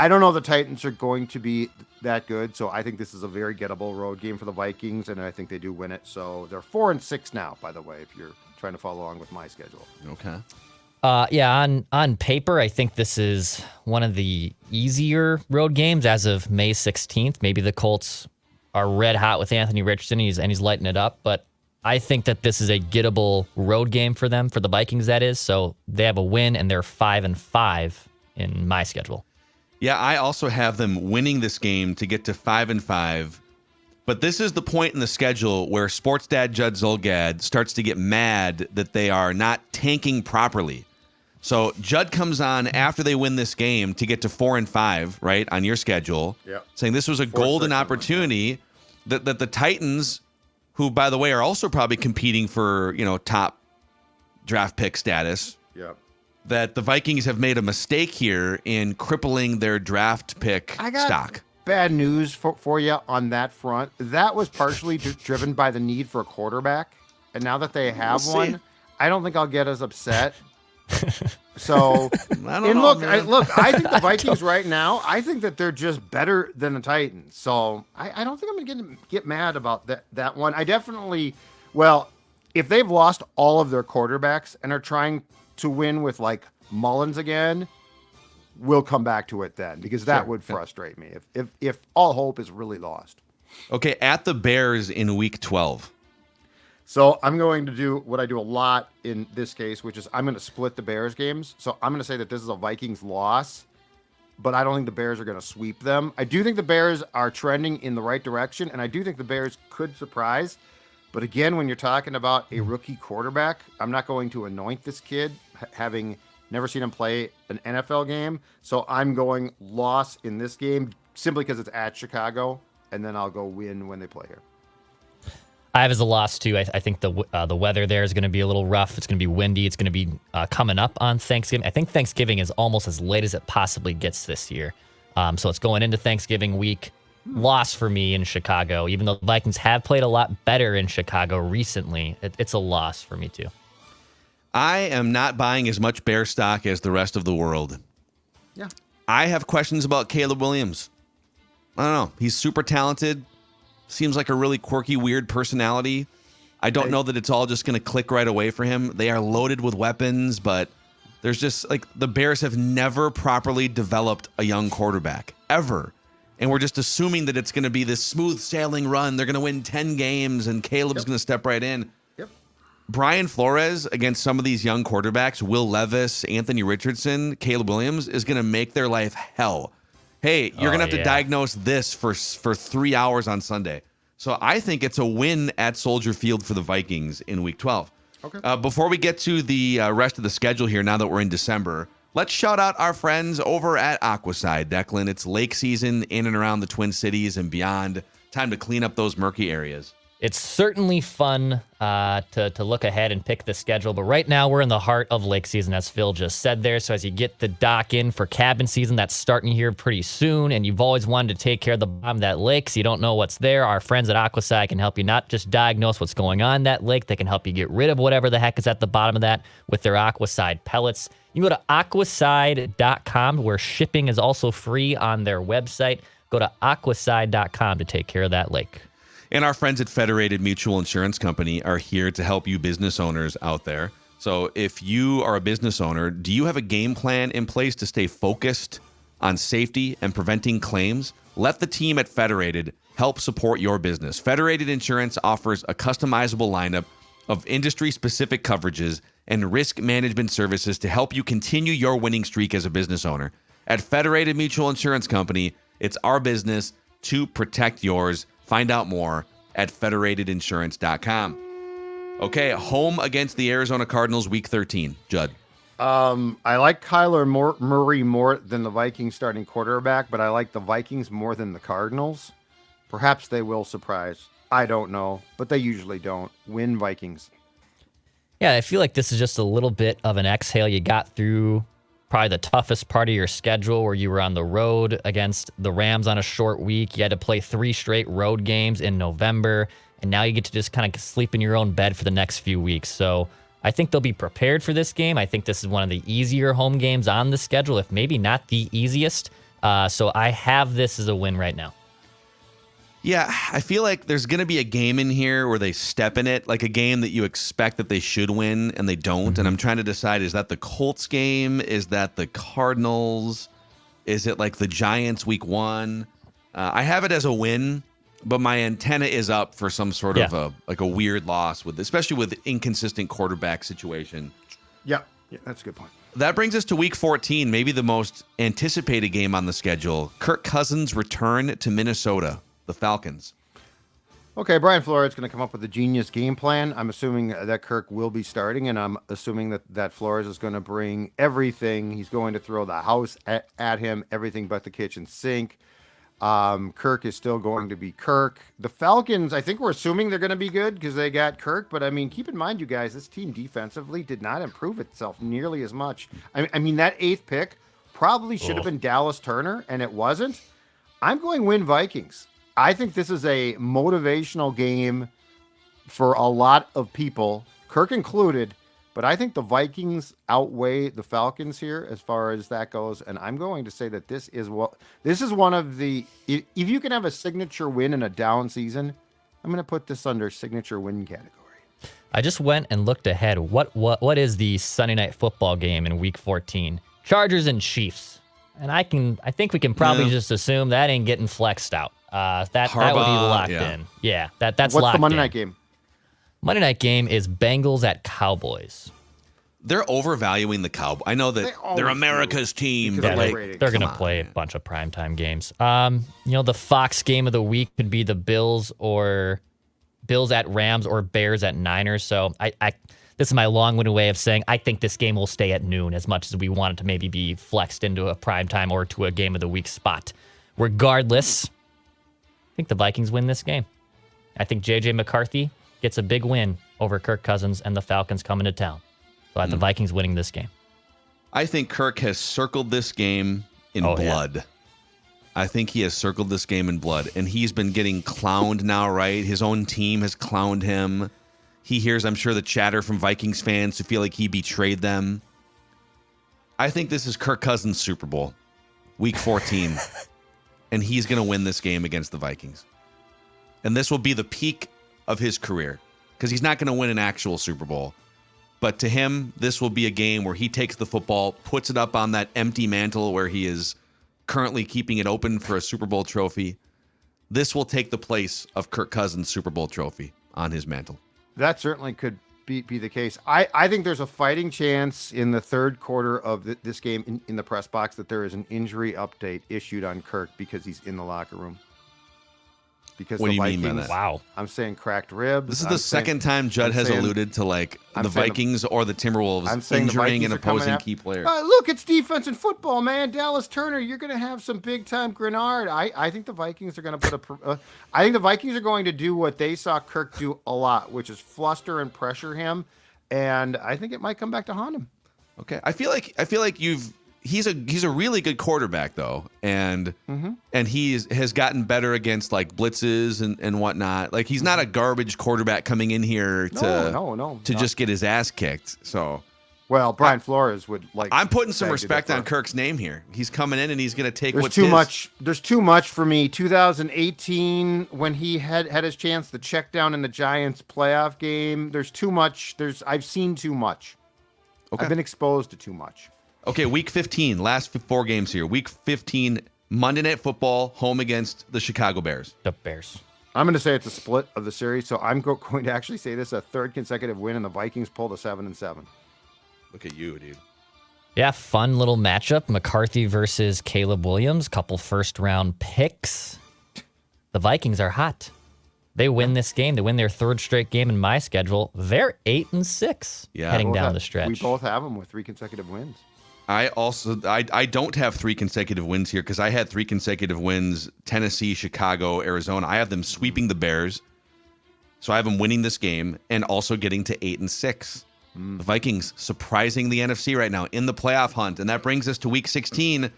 don't know the Titans are going to be that good, so I think this is a very gettable road game for the Vikings, and I think they do win it. So they're 4-6 now, by the way, if you're trying to follow along with my schedule. Okay. Yeah, on paper, I think this is one of the easier road games as of May 16th. Maybe the Colts are red hot with Anthony Richardson, and he's lighting it up, but I think that this is a gettable road game for them, for the Vikings, that is. So they have a win, and they're 5-5 in my schedule. Yeah, I also have them winning this game to get to 5-5. But this is the point in the schedule where sports dad Judd Zulgad starts to get mad that they are not tanking properly. So Judd comes on after they win this game to get to 4-5, right, on your schedule, saying this was a golden opportunity that the Titans, who, by the way, are also probably competing for, top draft pick status, that the Vikings have made a mistake here in crippling their draft pick stock. Bad news for you on that front. That was partially driven by the need for a quarterback. And now that they have one, I don't think I'll get as upset. So, I think the Vikings right now, I think that they're just better than the Titans. So I don't think I'm going to get mad about that one. I definitely, if they've lost all of their quarterbacks and are trying to win with like Mullins again, we'll come back to it then, because that would frustrate me if all hope is really lost. Okay, at the Bears in Week 12. So I'm going to do what I do a lot in this case, which is I'm going to split the Bears games. So I'm going to say that this is a Vikings loss, but I don't think the Bears are going to sweep them. I do think the Bears are trending in the right direction, and I do think the Bears could surprise. But again, when you're talking about a rookie quarterback, I'm not going to anoint this kid, having never seen him play an NFL game. So I'm going loss in this game simply because it's at Chicago, and then I'll go win when they play here. I have as a loss too. I think the weather there is going to be a little rough. It's going to be windy. It's going to be coming up on Thanksgiving. I think Thanksgiving is almost as late as it possibly gets this year. So it's going into Thanksgiving week. Loss for me in Chicago. Even though the Vikings have played a lot better in Chicago recently, it's a loss for me too. I am not buying as much Bear stock as the rest of the world. Yeah. I have questions about Caleb Williams. I don't know. He's super talented. Seems like a really quirky, weird personality. I don't know that it's all just going to click right away for him. They are loaded with weapons, but there's just like the Bears have never properly developed a young quarterback, ever. And we're just assuming that it's going to be this smooth sailing run. They're going to win 10 games and Caleb's going to step right in. Yep. Brian Flores against some of these young quarterbacks, Will Levis, Anthony Richardson, Caleb Williams, is going to make their life hell. Hey, you're going to have to diagnose this for 3 hours on Sunday. So I think it's a win at Soldier Field for the Vikings in Week 12. Okay. Before we get to the rest of the schedule here, now that we're in December, let's shout out our friends over at Aquaside. Declan, it's lake season in and around the Twin Cities and beyond. Time to clean up those murky areas. It's certainly fun to look ahead and pick the schedule, but right now we're in the heart of lake season, as Phil just said there. So as you get the dock in for cabin season, that's starting here pretty soon, and you've always wanted to take care of the bottom of that lake so you don't know what's there. Our friends at Aquaside can help you not just diagnose what's going on in that lake, they can help you get rid of whatever the heck is at the bottom of that with their Aquaside pellets. You can go to aquaside.com, where shipping is also free on their website. Go to aquaside.com to take care of that lake. And our friends at Federated Mutual Insurance Company are here to help you business owners out there. So if you are a business owner, do you have a game plan in place to stay focused on safety and preventing claims? Let the team at Federated help support your business. Federated Insurance offers a customizable lineup of industry-specific coverages and risk management services to help you continue your winning streak as a business owner. At Federated Mutual Insurance Company, it's our business to protect yours. Find out more at federatedinsurance.com. Okay, home against the Arizona Cardinals, Week 13. Judd. I like Kyler Murray more than the Vikings starting quarterback, but I like the Vikings more than the Cardinals. Perhaps they will surprise. I don't know, but they usually don't. Win Vikings. Yeah, I feel like this is just a little bit of an exhale. You got through probably the toughest part of your schedule, where you were on the road against the Rams on a short week. You had to play 3 straight road games in November, and now you get to just kind of sleep in your own bed for the next few weeks. So I think they'll be prepared for this game. I think this is one of the easier home games on the schedule, if maybe not the easiest. So I have this as a win right now. Yeah, I feel like there's going to be a game in here where they step in it, like a game that you expect that they should win and they don't. Mm-hmm. And I'm trying to decide, is that the Colts game? Is that the Cardinals? Is it like the Giants Week 1? I have it as a win, but my antenna is up for some sort of a weird loss, especially with inconsistent quarterback situation. Yeah, that's a good point. That brings us to Week 14, maybe the most anticipated game on the schedule. Kirk Cousins' return to Minnesota. The Falcons. Okay, Brian Flores is going to come up with a genius game plan. I'm assuming that Kirk will be starting, and I'm assuming that Flores is going to bring everything. He's going to throw the house at him, everything but the kitchen sink. Kirk is still going to be Kirk. The Falcons, I think we're assuming they're going to be good because they got Kirk, but I mean, keep in mind, you guys, this team defensively did not improve itself nearly as much. I mean, that 8th pick probably should have been Dallas Turner, and it wasn't. I'm going win Vikings. I think this is a motivational game for a lot of people, Kirk included, but I think the Vikings outweigh the Falcons here as far as that goes. And I'm going to say that this is one of the, if you can have a signature win in a down season, I'm going to put this under signature win category. I just went and looked ahead. What is the Sunday Night Football game in Week 14? Chargers and Chiefs. And I think we can probably just assume that ain't getting flexed out. That would be locked in. Yeah, that's locked in. What's the Monday night game? Monday night game is Bengals at Cowboys. They're overvaluing the Cowboys. I know that they're America's team. Yeah, but they're going to play a bunch of primetime games. The Fox game of the week could be the Bills at Rams or Bears at Niners. So this is my long-winded way of saying I think this game will stay at noon as much as we want it to maybe be flexed into a primetime or to a game of the week spot. Regardless, I think the Vikings win this game. I think JJ McCarthy gets a big win over Kirk Cousins and the Falcons coming to town. So I have the Vikings winning this game. I think Kirk has circled this game in blood. Yeah. I think he has circled this game in blood, and he's been getting clowned now, right? His own team has clowned him. He hears, I'm sure, the chatter from Vikings fans who feel like he betrayed them. I think this is Kirk Cousins' Super Bowl, Week 14, and he's going to win this game against the Vikings. And this will be the peak of his career because he's not going to win an actual Super Bowl. But to him, this will be a game where he takes the football, puts it up on that empty mantle where he is currently keeping it open for a Super Bowl trophy. This will take the place of Kirk Cousins' Super Bowl trophy on his mantle. That certainly could be the case. I think there's a fighting chance in the third quarter of this game in the press box that there is an injury update issued on Kirk because he's in the locker room. because What the do you Vikings. mean by that? Wow. I'm saying cracked ribs. This is the second time Judd I'm has saying- alluded to like I'm the saying Vikings or the Timberwolves I'm saying the injuring Vikings an are coming opposing after- key player. Look, it's defense and football, man. Dallas Turner, you're going to have some big time Grenard. I think the Vikings are going to put I think the Vikings are going to do what they saw Kirk do a lot, which is fluster and pressure him, and I think it might come back to haunt him. Okay, I feel like he's a really good quarterback though, and has gotten better against like blitzes and whatnot. Like he's not a garbage quarterback coming in here to No, just get his ass kicked. So Well, Brian Flores would like. I'm putting some beg to respect on differ. Kirk's name here. He's coming in and he's going to take There's what's too his. much. There's too much for me. 2018, when he had his chance to check down in the Giants playoff game. There's too much. I've seen too much. Okay. I've been exposed to too much. Okay, week 15, last 4 games here. Week 15, Monday Night Football, home against the Chicago Bears. The Bears. I'm going to say it's a split of the series, so I'm going to actually say this a third consecutive win, and the Vikings pull to 7-7. Look at you, dude. Yeah, fun little matchup. McCarthy versus Caleb Williams. Couple first-round picks. The Vikings are hot. They win this game. They win their third straight game in my schedule. They're 8-6 Yeah. heading down the We stretch. both have them with 3 consecutive wins. I don't have 3 consecutive wins here because I had 3 consecutive wins: Tennessee, Chicago, Arizona. I have them sweeping the Bears, so I have them winning this game and also getting to 8-6. The Vikings surprising the NFC right now in the playoff hunt, and that brings us to Week 16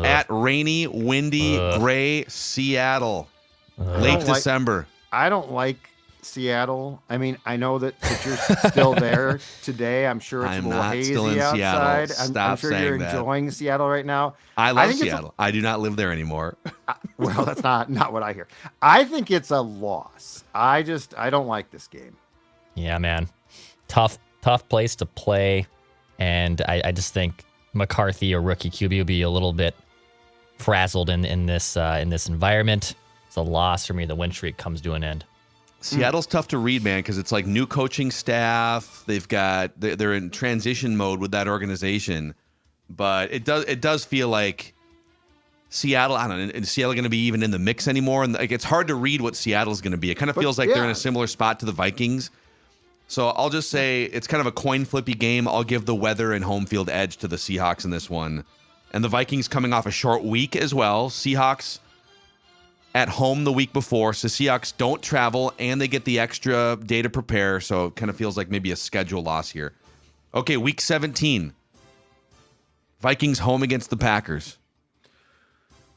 at rainy, windy, gray Seattle, late like- December. I don't like Seattle. I mean, I know that you're still there today. I'm sure it's I'm a little not hazy still in outside. Seattle. I'm Stop sure saying you're that. enjoying Seattle right now. I love think it's Seattle. I do not live there anymore. Well, that's not what I hear. I think it's a loss. I don't like this game. Yeah, man. Tough place to play. And I just think McCarthy, a rookie QB, will be a little bit frazzled in this environment. It's a loss for me. The win streak comes to an end. Seattle's tough to read, man, because it's like new coaching staff. They're in transition mode with that organization, but it does feel like Seattle. I don't know. Is Seattle going to be even in the mix anymore? And like, it's hard to read what Seattle's going to be. It kind of feels like they're in a similar spot to the Vikings. So I'll just say it's kind of a coin flippy game. I'll give the weather and home field edge to the Seahawks in this one, and the Vikings coming off a short week as well. Seahawks at home the week before, so Seahawks don't travel and they get the extra day to prepare, so it kind of feels like maybe a schedule loss here. Okay, week 17. Vikings home against the Packers.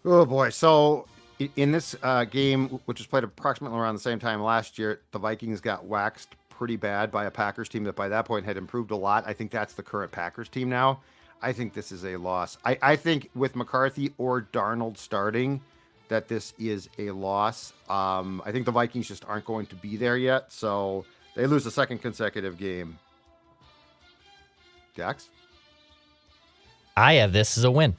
Oh boy! So in this game, which was played approximately around the same time last year, the Vikings got waxed pretty bad by a Packers team that by that point had improved a lot. I think that's the current Packers team now. I think this is a loss. I think with McCarthy or Darnold starting, that this is a loss. I think the Vikings just aren't going to be there yet, so they lose a second consecutive game. Dax? I have this as a win.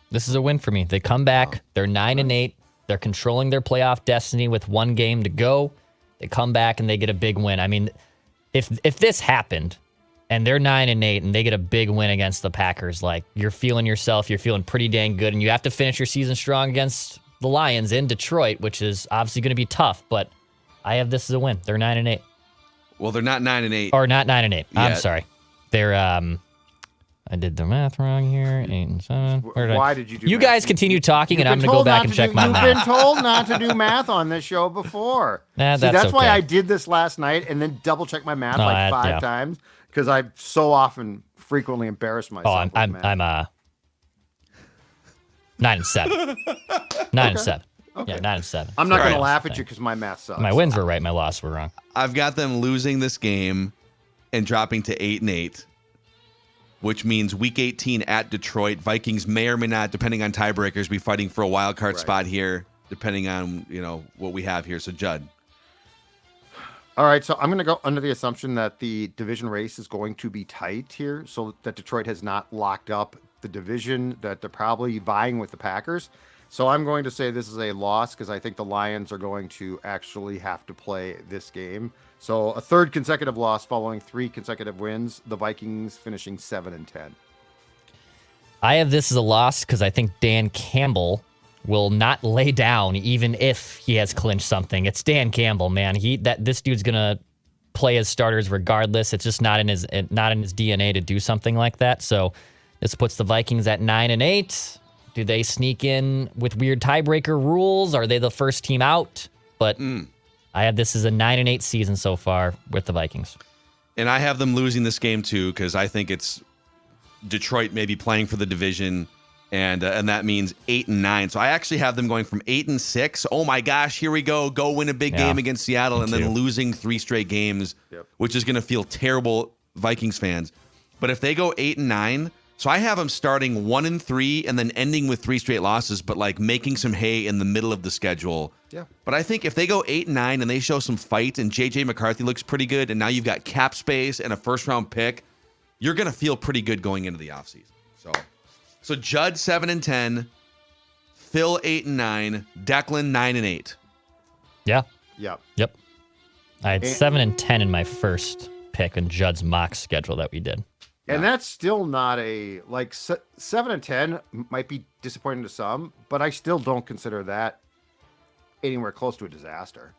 This is a win for me. They come back. They're 9-8. They're controlling their playoff destiny with 1 game to go. They come back and they get a big win. I mean, if this happened and they're 9-8 and they get a big win against the Packers, like you're feeling yourself, you're feeling pretty dang good, and you have to finish your season strong against the Lions in Detroit, which is obviously going to be tough, but I have this as a win. They're 9-8. Well, they're not 9-8. Or not 9-8. I'm Yeah. sorry. They're I did the math wrong here. 8-7. Why did you do You math? guys continue talking, and You've I'm been going to go told back not and to check do- my You've math. been told not to do math on this show before. Nah, See, that's that's why okay. I did this last night and then double check my math No, like 5 yeah. times because I so often frequently embarrass myself. Oh, with I'm math. 9-7. 9-7. Yeah, 9-7. I'm not going to Alright. laugh at you because my math sucks. My wins were right, my losses were wrong. I've got them losing this game and dropping to 8-8, which means week 18 at Detroit. Vikings may or may not, depending on tiebreakers, be fighting for a wild card spot here, depending on what we have here. So Judd. All right, so I'm going to go under the assumption that the division race is going to be tight here, so that Detroit has not locked up the division, that they're probably vying with the Packers. So I'm going to say this is a loss because I think the Lions are going to actually have to play this game. So a third consecutive loss following 3 consecutive wins, the Vikings finishing 7-10. I have this as a loss because I think Dan Campbell will not lay down even if he has clinched something. It's Dan Campbell, man. This dude's gonna play as starters regardless. It's just not in his DNA to do something like that. So this puts the Vikings at 9-8. Do they sneak in with weird tiebreaker rules? Are they the first team out? But I have this as a 9-8 season so far with the Vikings. And I have them losing this game too, because I think it's Detroit maybe playing for the division, and that means 8-9. So I actually have them going from 8-6. Oh my gosh, here we go. Go win a big game against Seattle, and then losing 3 straight games, which is going to feel terrible, Vikings fans. But if they go 8-9, so I have them starting 1-3 and then ending with 3 straight losses, but like making some hay in the middle of the schedule. Yeah. But I think if they go 8-9 and they show some fight, and JJ McCarthy looks pretty good, and now you've got cap space and a first-round pick, you're going to feel pretty good going into the offseason. So Judd 7-10, Phil 8-9, Declan 9-8. Yeah. Yeah. Yep. I had 7-10 in my first pick in Judd's mock schedule that we did. And that's still not 7-10 might be disappointing to some, but I still don't consider that anywhere close to a disaster.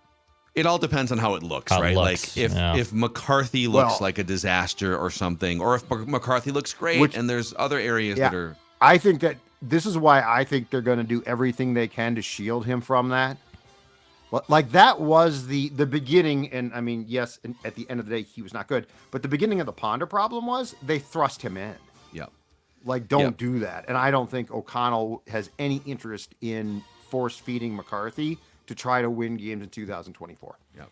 It all depends on how it looks, right? Like if McCarthy looks like a disaster or something, or if McCarthy looks great, and there's other areas that are. I think that this is why I think they're going to do everything they can to shield him from that. Like that was the beginning, and I mean, yes, and at the end of the day, he was not good. But the beginning of the Ponder problem was they thrust him in. Yep. Like, don't do that. And I don't think O'Connell has any interest in force feeding McCarthy to try to win games in 2024. Yep.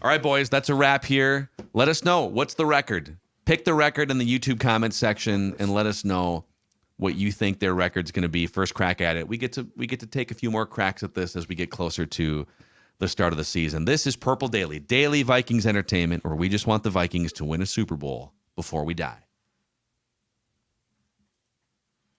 All right, boys, that's a wrap here. Let us know, what's the record? Pick the record in the YouTube comments section and let us know what you think their record's going to be. First crack at it. We get to take a few more cracks at this as we get closer to the start of the season. This is Purple Daily, daily Vikings entertainment, where we just want the Vikings to win a Super Bowl before we die.